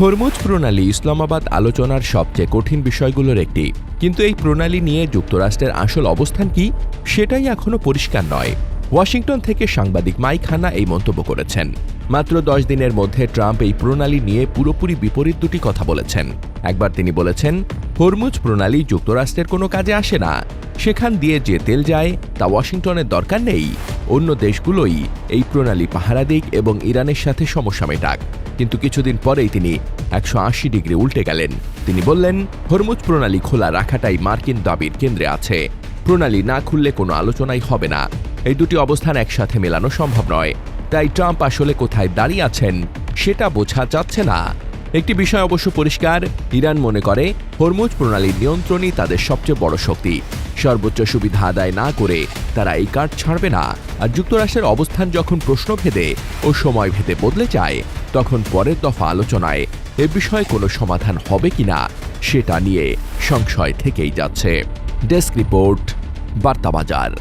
Hormuz প্রণালী ইসলামাবাদ আলোচনার সবচেয়ে কঠিন বিষয়গুলোর একটি, কিন্তু এই প্রণালী নিয়ে যুক্তরাষ্ট্রের আসল অবস্থান কি সেটাই এখনো পরিষ্কার নয়। ওয়াশিংটন থেকে সাংবাদিক মাইক হান্না এই মন্তব্য করেছেন। মাত্র 10 দিনের মধ্যে ট্রাম্প এই প্রণালী নিয়ে পুরোপুরি বিপরীত দুটি কথা বলেছেন। একবার তিনি বলেছেন, হরমুজ প্রণালী যুক্তরাষ্ট্রের কোনো কাজে আসে না, সেখান দিয়ে যে তেল যায় তা ওয়াশিংটনের দরকার নেই, অন্য দেশগুলোই এই প্রণালী পাহারা দিক এবং ইরানের সাথে সমস্যা মেটাক। কিন্তু কিছুদিন পরেই তিনি 180 ডিগ্রি উল্টে গেলেন। তিনি বললেন, হরমুজ প্রণালী খোলা রাখাটাই মার্কিন দাবির কেন্দ্রে আছে, প্রণালী না খুললে কোনো আলোচনাই হবে না। এই দুটি অবস্থান একসাথে মেলানো সম্ভব নয়। তাই ট্রাম্প আসলে কোথায় দাঁড়িয়ে আছেন সেটা বোঝা যাচ্ছে না। একটি বিষয় অবশ্য পরিষ্কার, ইরান মনে করে হরমুজ প্রণালীর নিয়ন্ত্রণই তাদের সবচেয়ে বড় শক্তি। সর্বোচ্চ সুবিধা আদায় না করে তারা এই কার্ড ছাড়বে না। আর যুক্তরাষ্ট্রের অবস্থান যখন প্রশ্নভেদে ও সময় ভেদে বদলে যায়, তখন পরের দফা আলোচনায় এ বিষয়ে কোনো সমাধান হবে কিনা সেটা নিয়ে সংশয় থেকেই যাচ্ছে। Desk report, বার্তাবাজার।